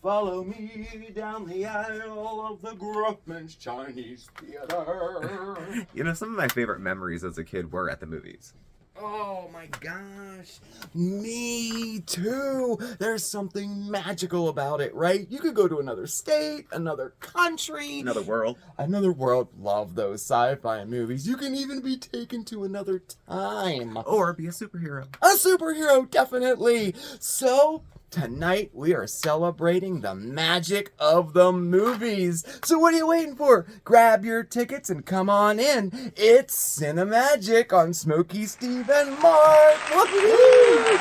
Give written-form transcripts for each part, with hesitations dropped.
Follow me down the aisle of the Gruffman's Chinese Theater. You know, some of my favorite memories as a kid were at the movies. Oh my gosh. Me too. There's something magical about it, right? You could go to another state, another country. Another world. Another world. Love those sci-fi movies. You can even be taken to another time. Or be a superhero. A superhero, definitely. So, tonight we are celebrating the magic of the movies. So what are you waiting for? Grab your tickets and come on in. It's CINEMAGIC on Smokey, Steve, and Marc. Woo-hoo!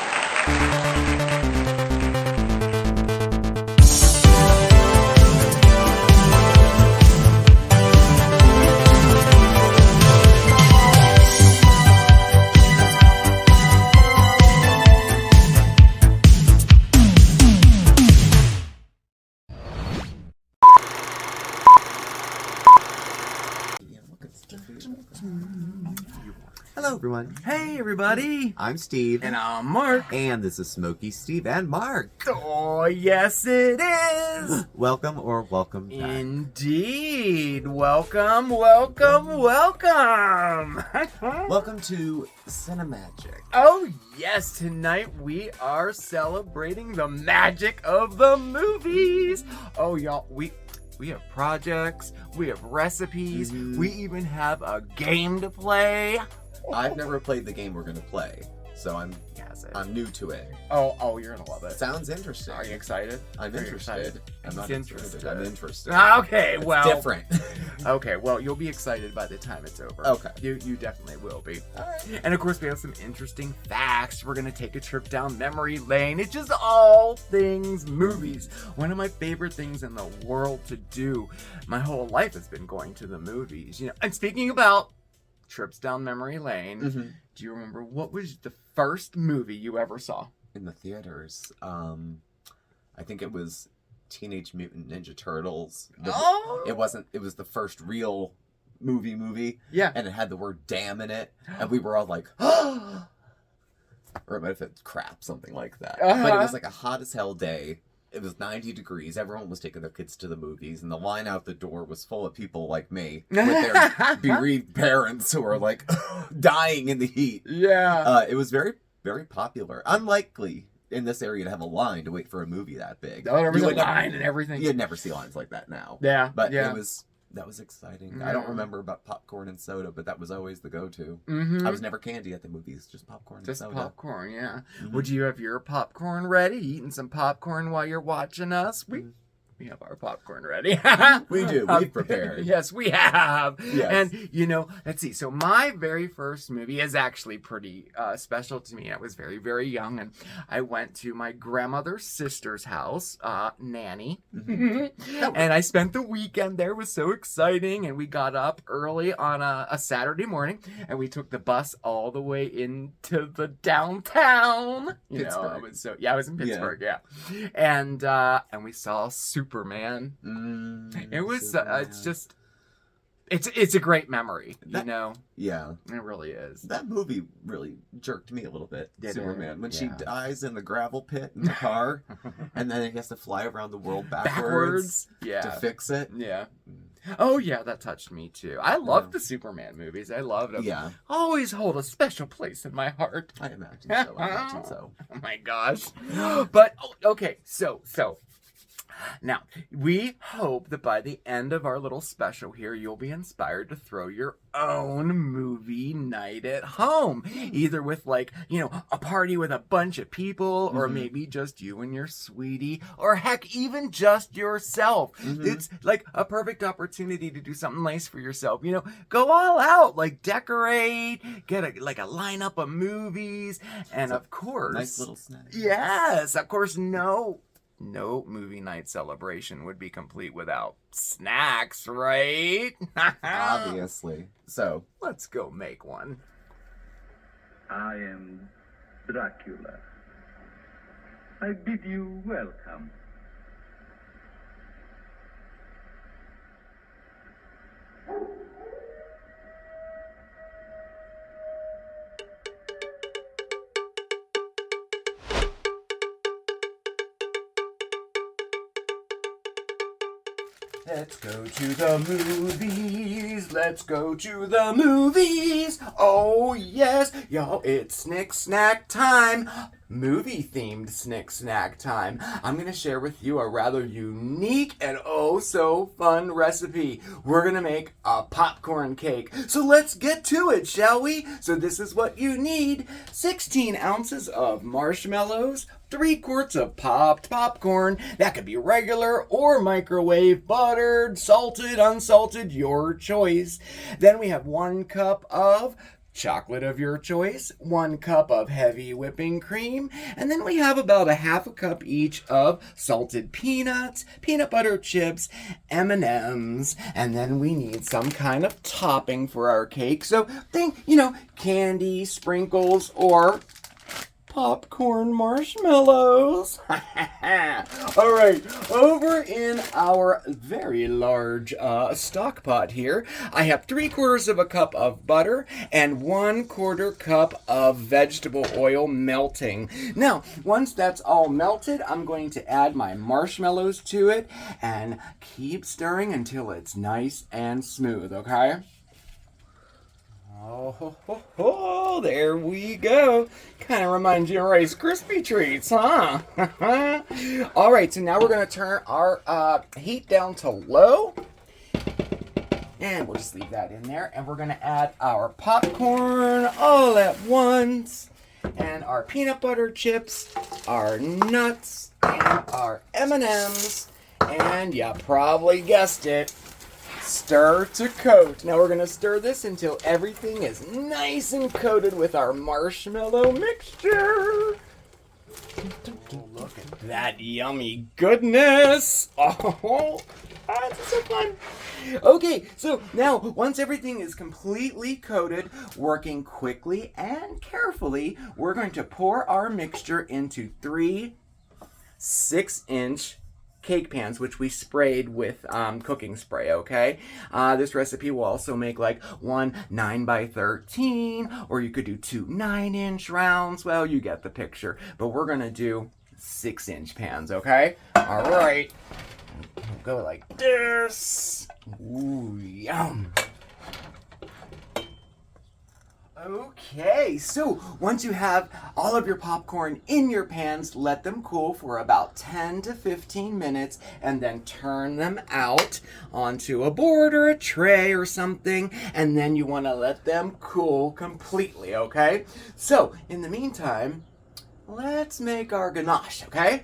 Hello, everyone. Hey, everybody. I'm Steve. And I'm Marc. And this is Smokey, Steve, and Marc. Oh, yes, it is. Welcome or welcome back. Indeed. Welcome, welcome, welcome. Welcome to CINEMAGIC. Oh, yes. Tonight we are celebrating the magic of the movies. Oh, y'all, we have projects, we have recipes, we even have a game to play. I've never played the game we're going to play, so I'm new to it. Oh, you're gonna love it. Sounds interesting. Are you excited? I'm interested. I'm not interested. I'm interested. Okay, it's well. different. Okay, well, you'll be excited by the time it's over. Okay. You definitely will be. All right. And of course, we have some interesting facts. We're gonna take a trip down memory lane. It's just all things movies. One of my favorite things in the world to do. My whole life has been going to the movies. You know. And speaking about trips down memory lane, do you remember what was the first movie you ever saw? In the theaters, I think it was Teenage Mutant Ninja Turtles. It was the first real movie. Yeah. And it had the word damn in it. And we were all like, or it might have been crap, something like that. But it was like a hot as hell day. It was 90 degrees. Everyone was taking their kids to the movies, and the line out the door was full of people like me with their bereaved parents who were like dying in the heat. Yeah. It was very, very popular. Unlikely in this area to have a line to wait for a movie that big. Oh, there was a line and everything. You'd never see lines like that now. Yeah. But that was exciting. Yeah. I don't remember about popcorn and soda, but that was always the go-to. I was never candy at the movies, just popcorn and soda. Just popcorn, yeah. Would you have your popcorn ready? Eating some popcorn while you're watching us? We have our popcorn ready. We do. We've prepared. Yes, we have. Yes. And, let's see. So my very first movie is actually pretty special to me. I was very, very young, and I went to my grandmother's sister's house, Nanny. And I spent the weekend there. It was so exciting. And we got up early on a Saturday morning, and we took the bus all the way into the downtown. Pittsburgh. I was in Pittsburgh, yeah. And we saw Superman. It was it's a great memory, Yeah. It really is. That movie really jerked me a little bit. Did it? Superman. When she Yeah. dies in the gravel pit in the car and then he has to fly around the world backwards Yeah. to fix it. Yeah. Oh yeah, that touched me too. I love the Superman movies. I loved them. Yeah. Always hold a special place in my heart. I imagine so. Oh my gosh. But okay, so now, we hope that by the end of our little special here, you'll be inspired to throw your own movie night at home. Either with a party with a bunch of people, or maybe just you and your sweetie, or heck, even just yourself. It's like a perfect opportunity to do something nice for yourself. Go all out, decorate, get a lineup of movies, and of course... Nice little snack. Yes, of course, no movie night celebration would be complete without snacks, right? Obviously. So, let's go make one. I am Dracula. I bid you welcome. Let's go to the movies. Let's go to the movies. Oh, yes. Y'all, it's Snick Snack time. Movie-themed Snick Snack time. I'm going to share with you a rather unique and oh so fun recipe. We're going to make a popcorn cake. So let's get to it, shall we? So this is what you need. 16 ounces of marshmallows, 3 quarts of popped popcorn. That could be regular or microwave, buttered, salted, unsalted, your choice. Then we have 1 cup of chocolate of your choice, 1 cup of heavy whipping cream, and then we have about a half a cup each of salted peanuts, peanut butter chips, M&Ms, and then we need some kind of topping for our cake. So think, candy, sprinkles, or popcorn marshmallows. All right, over in our very large stock pot here, I have 3/4 of a cup of butter and 1/4 cup of vegetable oil melting. Now, once that's all melted, I'm going to add my marshmallows to it and keep stirring until it's nice and smooth, okay? Oh, there we go. Kind of reminds you of Rice Krispie treats, huh? All right, so now we're going to turn our heat down to low. And we'll just leave that in there. And we're going to add our popcorn all at once. And our peanut butter chips, our nuts, and our M&Ms. And you probably guessed it. Stir to coat. Now we're going to stir this until everything is nice and coated with our marshmallow mixture. Oh, look at that yummy goodness. Oh, that's so fun. Okay, so now once everything is completely coated, working quickly and carefully, we're going to pour our mixture into 3 6-inch cake pans, which we sprayed with cooking spray, okay? This recipe will also make like 1 9x13, or you could do 2 9-inch rounds. Well, you get the picture. But we're gonna do 6-inch pans, okay? All right. We'll go like this. Ooh, yum. Okay, so once you have all of your popcorn in your pans, let them cool for about 10 to 15 minutes and then turn them out onto a board or a tray or something, and then you want to let them cool completely, okay? So, in the meantime, let's make our ganache, okay?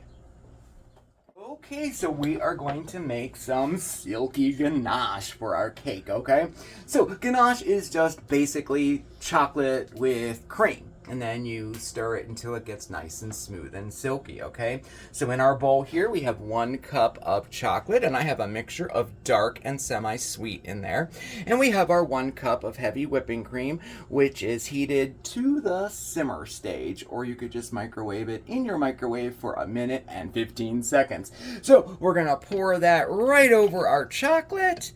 Okay, so we are going to make some silky ganache for our cake, okay? So ganache is just basically chocolate with cream. And then you stir it until it gets nice and smooth and silky, okay? So in our bowl here, we have 1 cup of chocolate, and I have a mixture of dark and semi-sweet in there. And we have our 1 cup of heavy whipping cream, which is heated to the simmer stage, or you could just microwave it in your microwave for 1 minute and 15 seconds. So we're gonna pour that right over our chocolate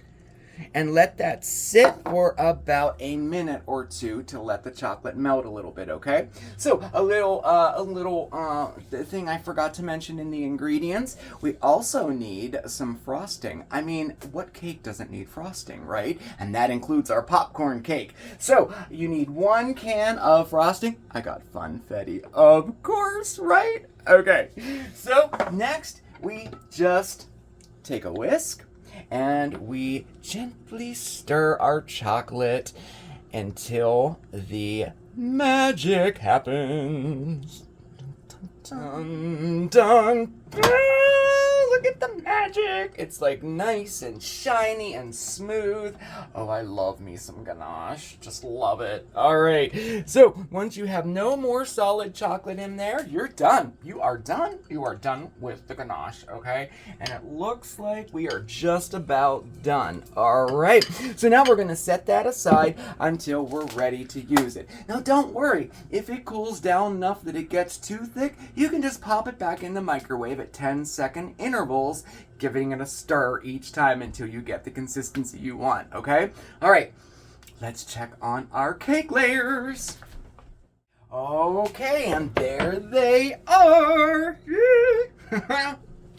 and let that sit for about 1 minute or 2 to let the chocolate melt a little bit, okay? So a little thing I forgot to mention in the ingredients, we also need some frosting. I mean, what cake doesn't need frosting, right? And that includes our popcorn cake. So you need 1 can of frosting. I got funfetti, of course, right? Okay, so next we just take a whisk and we gently stir our chocolate until the magic happens. Dun, dun, dun. Look at the magic. It's like nice and shiny and smooth. Oh, I love me some ganache. Just love it. All right. So once you have no more solid chocolate in there, you're done. You are done. You are done with the ganache, okay? And it looks like we are just about done. All right. So now we're going to set that aside until we're ready to use it. Now, don't worry. If it cools down enough that it gets too thick, you can just pop it back in the microwave at 10-second intervals, giving it a stir each time until you get the consistency you want, okay? All right, let's check on our cake layers. Okay, and there they are.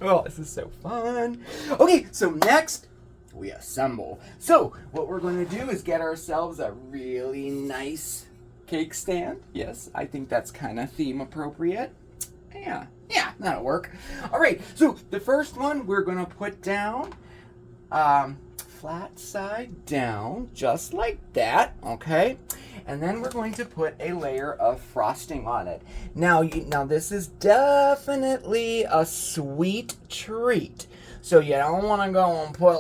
Oh, this is so fun. Okay, so next we assemble. So what we're going to do is get ourselves a really nice cake stand. Yes, I think that's kind of theme appropriate. Yeah, that'll work. All right, so the first one we're going to put down flat side down, just like that, okay? And then we're going to put a layer of frosting on it. Now this is definitely a sweet treat. So you don't want to go and put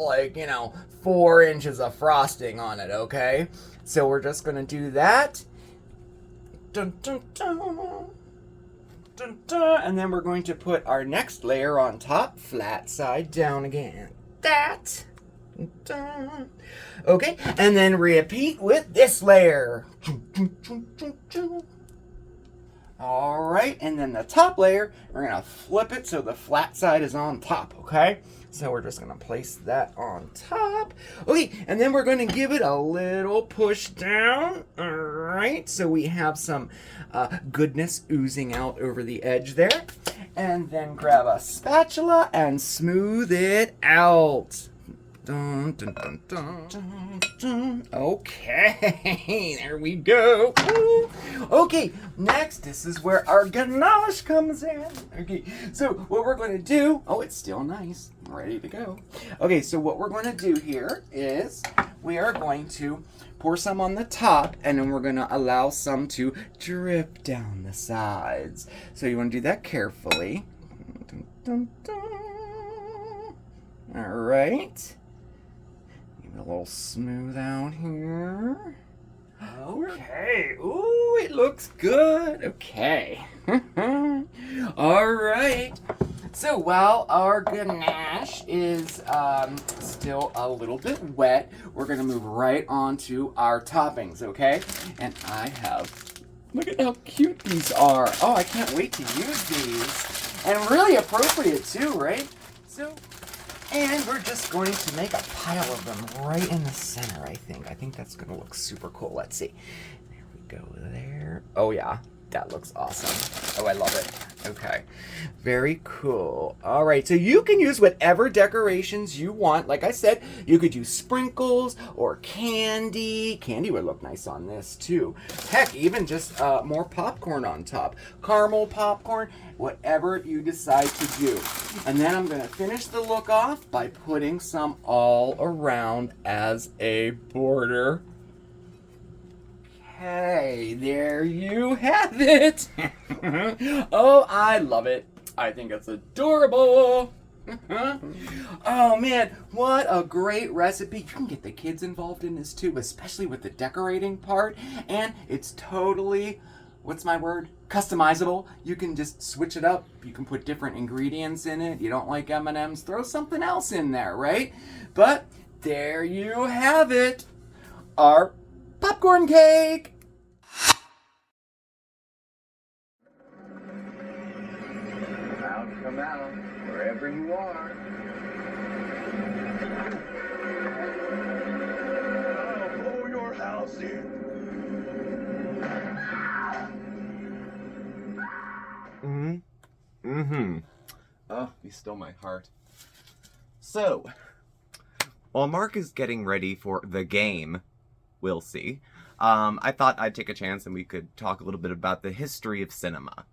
4 inches of frosting on it, okay? So we're just going to do that. Dun, dun, dun. Dun, dun. And then we're going to put our next layer on top, flat side down again. That. Dun, dun. Okay, and then repeat with this layer. All right, and then the top layer, we're gonna flip it so the flat side is on top, okay? So we're just gonna place that on top. Okay, and then we're gonna give it a little push down, all right? So we have some goodness oozing out over the edge there. And then grab a spatula and smooth it out. Dun, dun, dun, dun, dun, dun. Okay, there we go. Woo. Okay, next, this is where our ganache comes in. Okay, so what we're going to do, it's still nice, ready to go. Okay, so what we're going to do here is we are going to pour some on the top, and then we're going to allow some to drip down the sides. So you want to do that carefully. Dun, dun, dun. All right. A little smooth out here. Okay. Ooh, it looks good. Okay. All right. So while our ganache is still a little bit wet, we're going to move right on to our toppings, okay? And I have, look at how cute these are. Oh, I can't wait to use these. And really appropriate too, right? And we're just going to make a pile of them right in the center, I think. I think that's going to look super cool. Let's see. There we go there. Oh, yeah. That looks awesome. Oh, I love it. Okay. Very cool. All right. So you can use whatever decorations you want. Like I said, you could use sprinkles or candy. Candy would look nice on this too. Heck, even just more popcorn on top. Caramel popcorn, whatever you decide to do. And then I'm going to finish the look off by putting some all around as a border. Hey, there you have it. Oh, I love it. I think it's adorable. Oh man, what a great recipe. You can get the kids involved in this too, especially with the decorating part. And it's totally, what's my word? Customizable. You can just switch it up. You can put different ingredients in it. You don't like M&Ms, throw something else in there, right? But there you have it. Our popcorn cake. Come out, wherever you are. I'll blow your house in. Oh, you stole my heart. So, while Mark is getting ready for the game, we'll see, I thought I'd take a chance and we could talk a little bit about the history of cinema.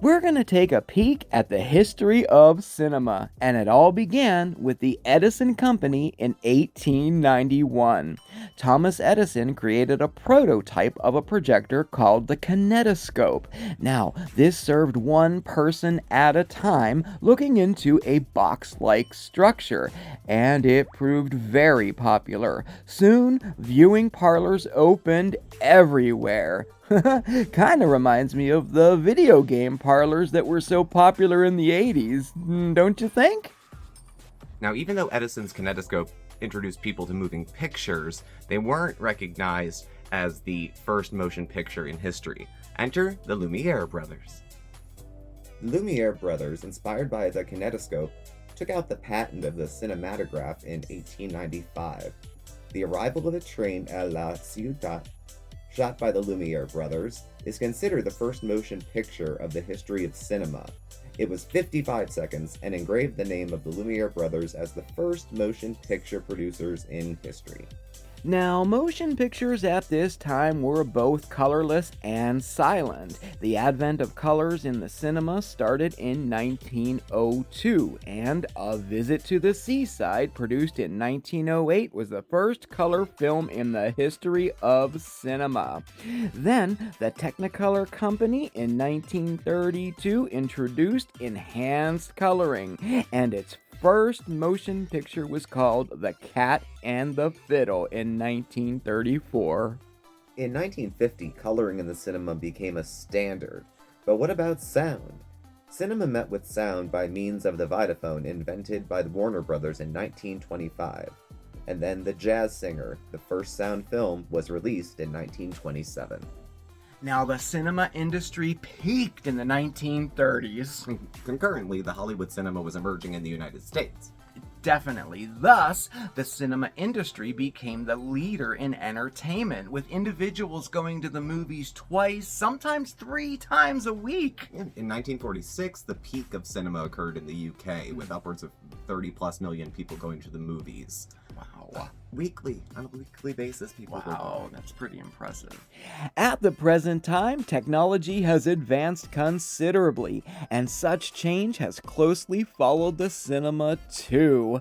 We're going to take a peek at the history of cinema, and it all began with the Edison Company in 1891. Thomas Edison created a prototype of a projector called the kinetoscope. Now, this served one person at a time, looking into a box-like structure, and it proved very popular. Soon, viewing parlors opened everywhere. Kinda reminds me of the video game parlors that were so popular in the 80s, don't you think? Now, even though Edison's kinetoscope introduced people to moving pictures, they weren't recognized as the first motion picture in history. Enter the Lumiere brothers. The Lumiere brothers, inspired by the kinetoscope, took out the patent of the cinematograph in 1895. The arrival of the train at La Ciudad shot by the Lumiere brothers, is considered the first motion picture of the history of cinema. It was 55 seconds and engraved the name of the Lumiere brothers as the first motion picture producers in history. Now, motion pictures at this time were both colorless and silent. The advent of colors in the cinema started in 1902, and A Visit to the Seaside, produced in 1908, was the first color film in the history of cinema. Then, the Technicolor Company in 1932 introduced enhanced coloring, and its first motion picture was called The Cat and the Fiddle in 1934. In 1950, coloring in the cinema became a standard. But what about sound? Cinema met with sound by means of the Vitaphone invented by the Warner Brothers in 1925. And then The Jazz Singer, the first sound film, was released in 1927. Now, the cinema industry peaked in the 1930s. Concurrently, the Hollywood cinema was emerging in the United States. Definitely. Thus, the cinema industry became the leader in entertainment, with individuals going to the movies twice, sometimes 3 times a week. In 1946, the peak of cinema occurred in the UK, with upwards of 30 plus million people going to the movies. Wow. On a weekly basis, people were Wow, going. that's pretty impressive. At the present time, technology has advanced considerably, and such change has closely followed the cinema too.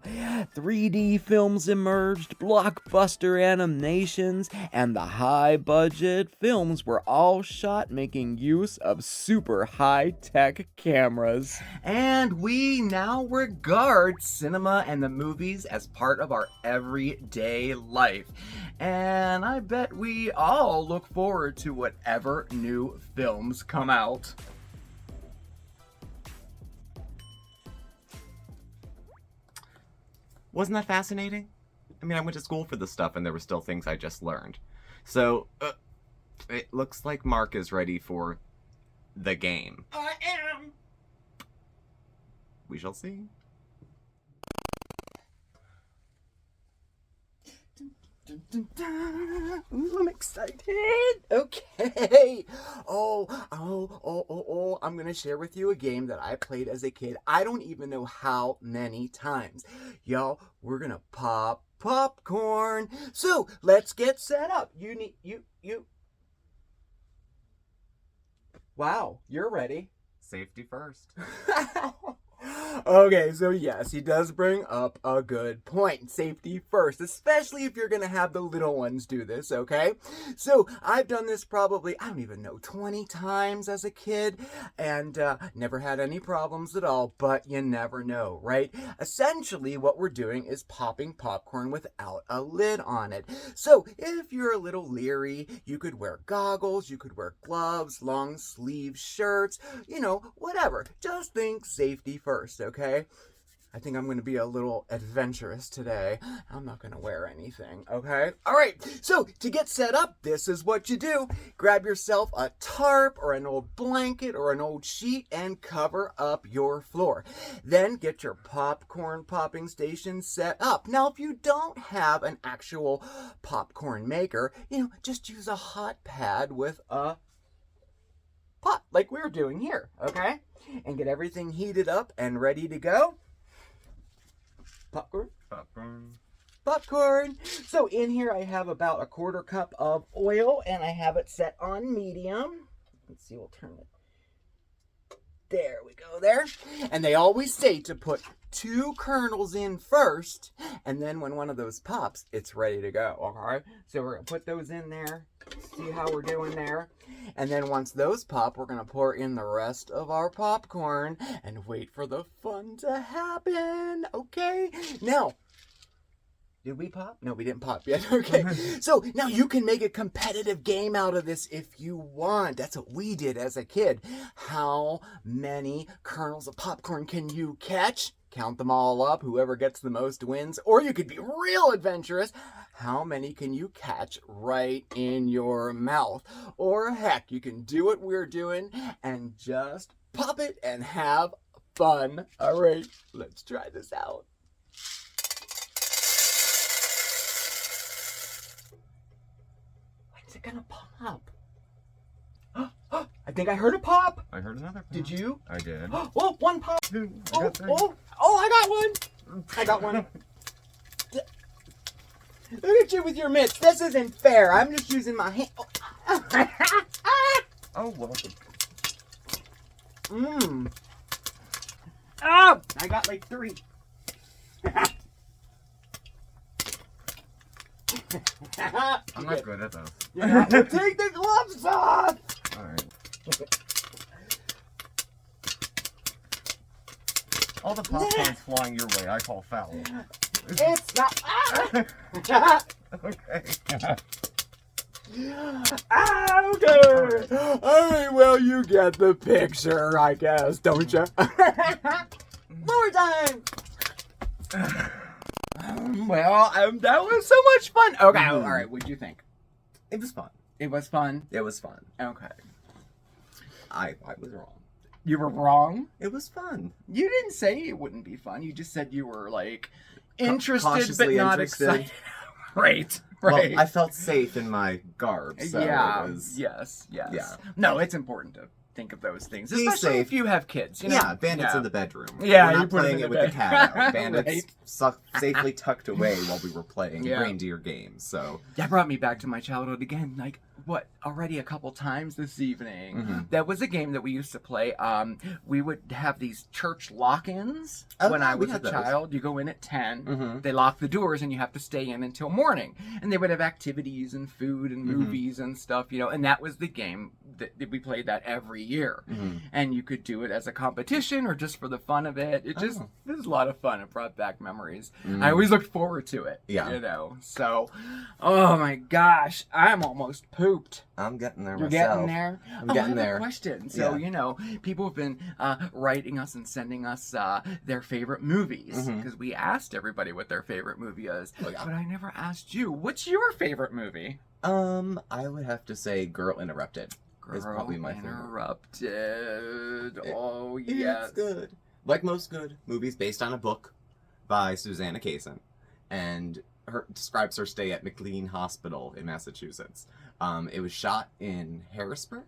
3D films emerged, blockbuster animations, and the high-budget films were all shot making use of super high-tech cameras. And we now regard cinema and the movies as part of our everyday life. And I bet we all look forward to whatever new films come out. Wasn't that fascinating? I mean, I went to school for this stuff and there were still things I just learned. So, it looks like Mark is ready for the game. I am! We shall see. Dun, dun, dun. Ooh, I'm excited. Okay. I'm going to share with you a game that I played as a kid. I don't even know how many times. Y'all, we're going to pop popcorn. So, let's get set up. Wow, you're ready. Safety first. Okay, so yes, he does bring up a good point. Safety first, especially if you're going to have the little ones do this, okay? So I've done this probably, I don't even know, 20 times as a kid, and never had any problems at all, but you never know, right? Essentially, what we're doing is popping popcorn without a lid on it. So if you're a little leery, you could wear goggles, you could wear gloves, long sleeve shirts, whatever. Just think safety first, okay? I think I'm going to be a little adventurous today. I'm not going to wear anything, okay? All right, so to get set up, this is what you do. Grab yourself a tarp or an old blanket or an old sheet and cover up your floor. Then get your popcorn popping station set up. Now, if you don't have an actual popcorn maker, just use a hot pad with a pot like we're doing here, okay? And get everything heated up and ready to go. Popcorn. So in here I have about a 1/4 cup of oil and I have it set on medium. Let's see, we'll turn it. There we go there. And they always say to put 2 kernels in first, and then when one of those pops, it's ready to go, okay? So we're going to put those in there, see how we're doing there. And then once those pop, we're going to pour in the rest of our popcorn and wait for the fun to happen, okay? Now, did we pop? No, we didn't pop yet. Okay. So now you can make a competitive game out of this if you want. That's what we did as a kid. How many kernels of popcorn can you catch? Count them all up. Whoever gets the most wins. Or you could be real adventurous. How many can you catch right in your mouth? Or heck, you can do what we're doing and just pop it and have fun. All right, let's try this out. it gonna pop? I think I heard a pop. I heard another pop. Did you? I did. Oh, one pop. I Oh, got 3. I got one. I got one. Look at you with your mitts. This isn't fair. I'm just using my hand. Oh, well. Mmm. Oh, I got like 3. I'm not good at those. Yeah, well, take the gloves off. Alright. All the popcorn's flying your way. I call foul. It's not. Okay. Okay. All right. Well, you get the picture, I guess, don't you? More time. Well, that was so much fun. Okay. All right. What'd you think? It was fun. It was fun. It was fun. Okay. I was wrong. You were wrong. It was fun. You didn't say it wouldn't be fun. You just said you were like interested but Cautiously not interested. excited. Right. Well, Right. I felt safe in my garb, so yeah. it was... Yes. Yes. Yeah. No, it's important to think of those things, Be especially safe. if you have kids. You know? Yeah, bandits Yeah. in the bedroom. Yeah, we're you not put 'em playing in it the with the bed. cat out. Bandits Right. safely tucked away while we were playing Yeah. reindeer games. So That brought me back to my childhood again. Like, what, already a couple times this evening. Mhm. That was a game that we used to play. We would have these church lock-ins Oh, when yeah, I we was a had those. child. You go in at 10. Mhm. They lock the doors and you have to stay in until morning. And they would have activities and food and movies and stuff, you know. And that was the game that we played that every year. Mhm. And you could do it as a competition or just for the fun of it. It just it was a lot of fun. It brought back memories. I always looked forward to it. Yeah. You know. So, oh my gosh, I'm almost pooped. I'm getting there You're myself. getting there. I'm I getting have there. a question. So Yeah. you know, people have been writing us and sending us their favorite movies Mhm. because we asked everybody what their favorite movie is, Oh, yeah. but I never asked you. What's your favorite movie? I would have to say Girl Interrupted. Is probably my favorite. Interrupted. Oh yes. It's good. Like most good movies based on a book by Susanna Kaysen, and her describes her stay at McLean Hospital in Massachusetts. It was shot in Harrisburg.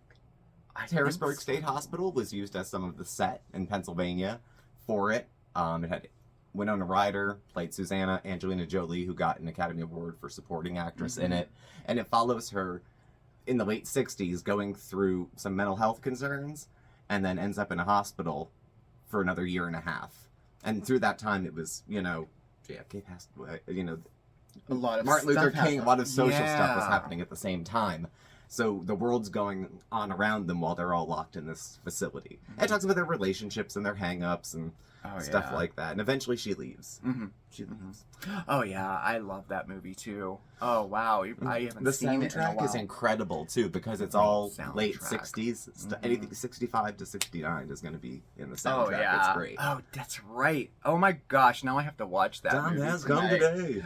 Harrisburg State Hospital was used as some of the set in Pennsylvania for it. It had Winona Ryder played Susanna, Angelina Jolie, who got an Academy Award for supporting actress in it, and it follows her in the late 60s going through some mental health concerns and then ends up in a hospital for another year and a half. And through that time, it was, you know, JFK passed away, you know, A lot of Martin Luther stuff King, a lot of social stuff was Yeah. happening at the same time. So the world's going on around them while they're all locked in this facility. And it talks about their relationships and their hang-ups and stuff like that. And eventually she leaves. Mm-hmm. She leaves. Oh yeah, I love that movie too. Oh wow, I haven't The seen it in a soundtrack while. is incredible too because it's all Soundtrack. late 60s. Anything 65 to 69 is going to be in the soundtrack. Oh yeah, It's great. Oh, that's right. Oh my gosh, now I have to watch that. Time movie has come today.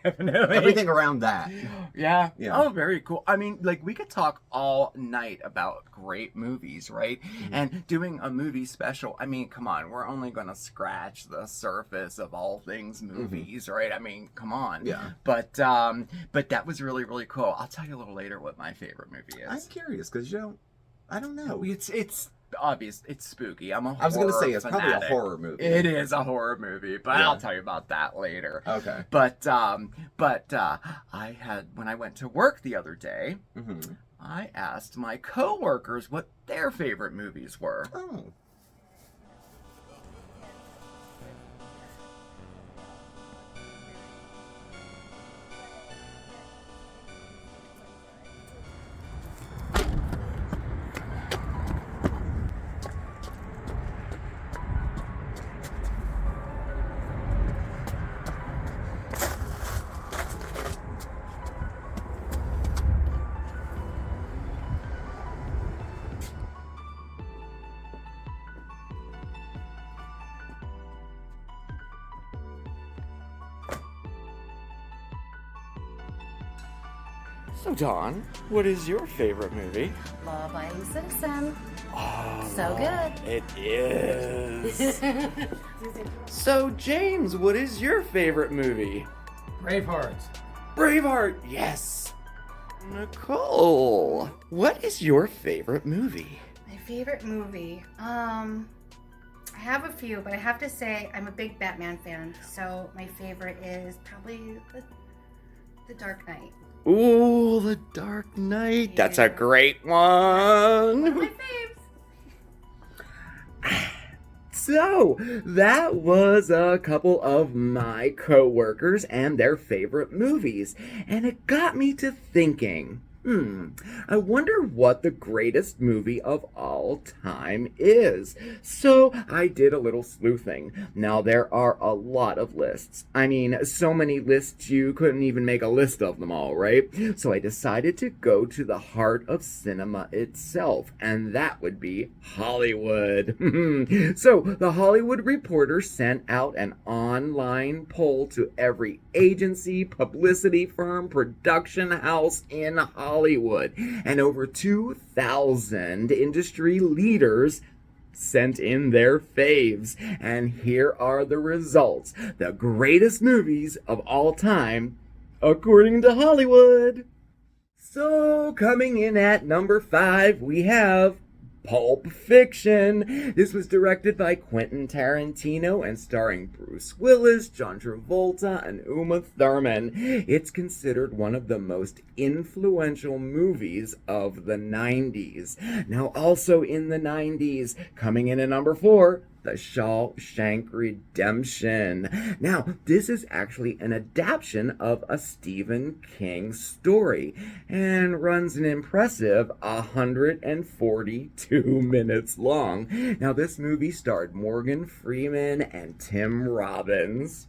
Definitely. Everything around that. Yeah. Yeah. Oh, very cool. I mean, like, we could talk all night about great movies, right? And doing a movie special, I mean, come on, we're only going to scratch the surface of all things movies, right? I mean, come on. Yeah. But that was really, really cool. I'll tell you a little later what my favorite movie I'm is. curious because I don't know. It's obvious. It's spooky. I'm a horror I was going to say it's probably a fanatic. horror movie. It is a horror movie, but Yeah. I'll tell you about that later. Okay. But I had, when I went to work the other day, Mm-hmm. I asked my coworkers what their favorite movies were. Oh. So, Dawn, what is your favorite movie? Law-abiding citizen. Oh, So good. It is. So, James, what is your favorite movie? Braveheart. Braveheart. Yes. Nicole, what is your favorite movie? My favorite movie. I have a few, but I have to say I'm a big Batman fan. So my favorite is probably the Dark Knight. Ooh, The Dark Knight. That's a Yeah. great One of my one. faves. So, that was a couple of my coworkers and their favorite movies, and it got me to thinking, I wonder what the greatest movie of all time is. So, I did a little sleuthing. Now, there are a lot of lists. I mean, so many lists you couldn't even make a list of them all, right? So, I decided to go to the heart of cinema itself, and that would be Hollywood. So, the Hollywood Reporter sent out an online poll to every agency, publicity firm, production house in Hollywood, and over 2,000 industry leaders sent in their faves. And here are the results. The greatest movies of all time, according to Hollywood. So, coming in at number 5, we have Pulp Fiction. This was directed by Quentin Tarantino and starring Bruce Willis, John Travolta, and Uma Thurman. It's considered one of the most influential movies of the 90s. Now, also in the 90s, coming in at number 4, The Shawshank Redemption. Now, this is actually an adaptation of a Stephen King story and runs an impressive 142 minutes long. Now, this movie starred Morgan Freeman and Tim Robbins.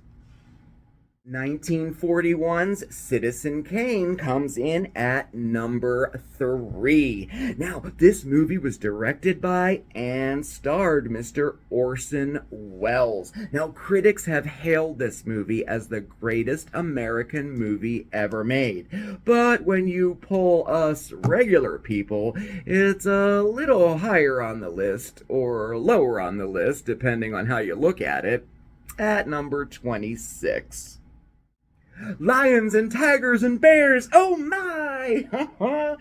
1941's Citizen Kane comes in at number 3. Now, this movie was directed by and starred Mr. Orson Welles. Now, critics have hailed this movie as the greatest American movie ever made. But when you poll us regular people, it's a little higher on the list, or lower on the list, depending on how you look at it, at number 26. Lions and tigers and bears, oh my!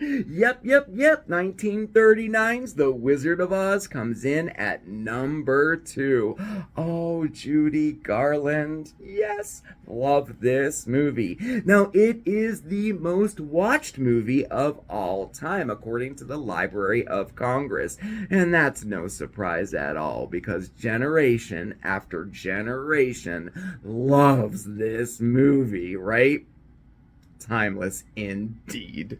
Yep. 1939's The Wizard of Oz comes in at number 2. Oh, Judy Garland. Yes, love this movie. Now, it is the most watched movie of all time, according to the Library of Congress. And that's no surprise at all, because generation after generation loves this movie, right? Timeless indeed.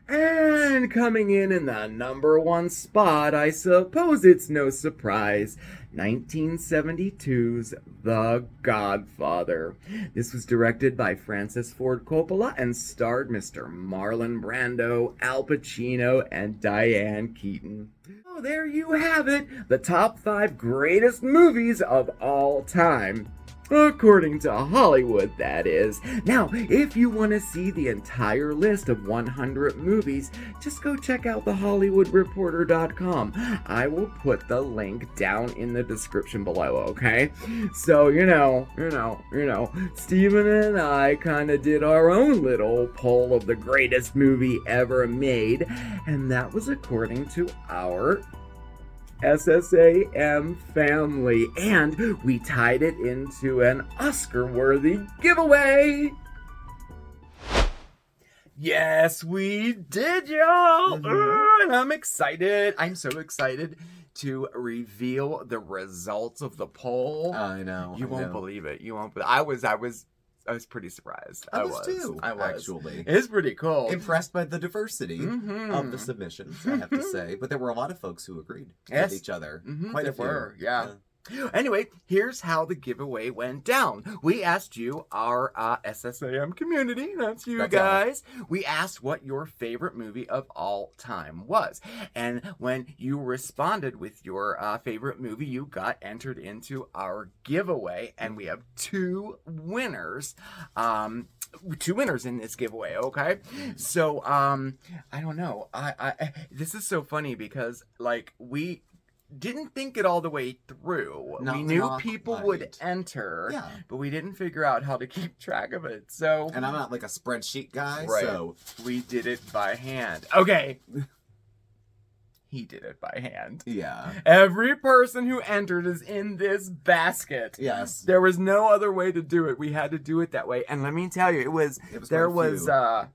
And coming in the number 1 spot, I suppose it's no surprise, 1972's The Godfather. This was directed by Francis Ford Coppola and starred Mr. Marlon Brando, Al Pacino, and Diane Keaton. Oh, there you have it, the top 5 greatest movies of all time. According to Hollywood, that is. Now, if you want to see the entire list of 100 movies, just go check out thehollywoodreporter.com. I will put the link down in the description below, okay? So, you know, Steven and I kind of did our own little poll of the greatest movie ever made, and that was according to our SSAM family, and we tied it into an Oscar-worthy giveaway. Yes, we did, y'all! And I'm excited. I'm so excited to reveal the results of the poll. I know. You won't believe it. You won't. I was pretty surprised. I was too. I was. Actually. It's pretty cool. Impressed by the diversity of the submissions, I have to say. But there were a lot of folks who agreed with each other. Quite a few. Were, yeah. Anyway, here's how the giveaway went down. We asked you, our SSAM community, that's you guys, we asked what your favorite movie of all time was. And when you responded with your favorite movie, you got entered into our giveaway. And we have 2 winners. 2 winners in this giveaway, okay? So, I don't know. I this is so funny because, like, didn't think it all the way through. No, we knew not people quite. would enter, Yeah. but we didn't figure out how to keep track of it. So And I'm not like a spreadsheet guy, Right. so we did it by hand. Okay. He did it by hand. yeah. Every person who entered is in this basket. Yes. There was no other way to do it. We had to do it that way. And let me tell you, there quite a was few.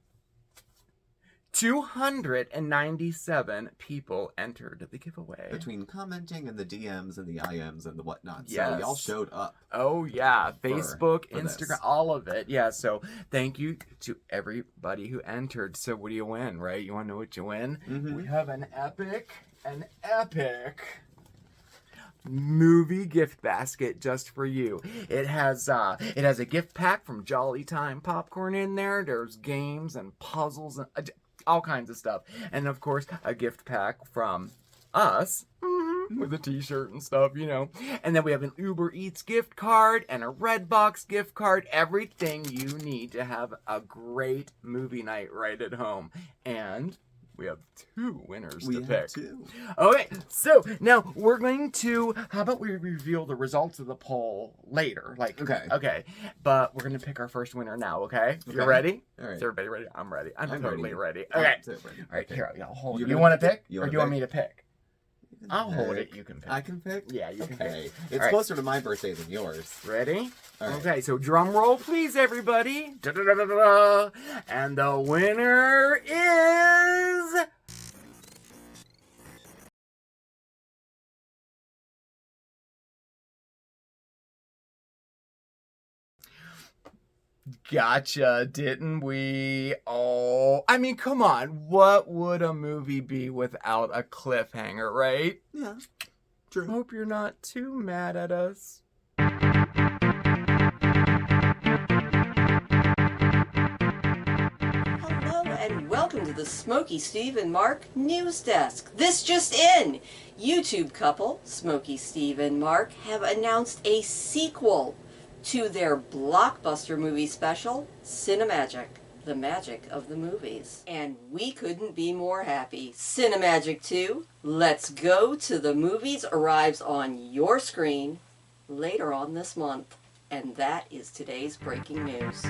297 people entered the giveaway. Between commenting and the DMs and the IMs and the whatnot. So Yes. y'all showed up. Oh yeah, Facebook, for Instagram, this. all of it. Yeah, so thank you to everybody who entered. So what do you win, right? You want to know what you win? Mhm. We have an epic movie gift basket just for you. It has a gift pack from Jolly Time Popcorn in there. There's games and puzzles and all kinds of stuff, and of course a gift pack from us with a t-shirt and stuff, you know. And then we have an Uber Eats gift card and a Redbox gift card. Everything you need to have a great movie night right at home. And we have 2 winners to pick. 2. Okay, so now we're going to, how about we reveal the results of the poll later? Okay. But we're going to pick our first winner now, okay? You Okay. ready? All right. Is everybody ready? I'm ready. I'm I'm totally ready. I'm Okay. so ready. All right, Okay. here, I'll hold You're it. You gonna want to pick it? pick? You Or wanna do you want pick? me to pick? You can I'll hold pick. it. You can pick. I can pick? Yeah, you can Okay. pick. It's right. closer to my birthday than yours. Ready? All right. Okay, so drum roll, please, everybody. Da-da-da-da-da. And the winner is... Gotcha, didn't we? Oh, I mean, come on. What would a movie be without a cliffhanger, right? Yeah. True. Hope you're not too mad at us. Hello and welcome to the Smokey Steve and Marc News Desk. This just in! YouTube couple, Smokey Steve and Marc, have announced a sequel to their blockbuster movie special, CINEMAGIC, the magic of the movies. And we couldn't be more happy. CINEMAGIC 2, Let's Go to the Movies arrives on your screen later on this month. And that is today's breaking news.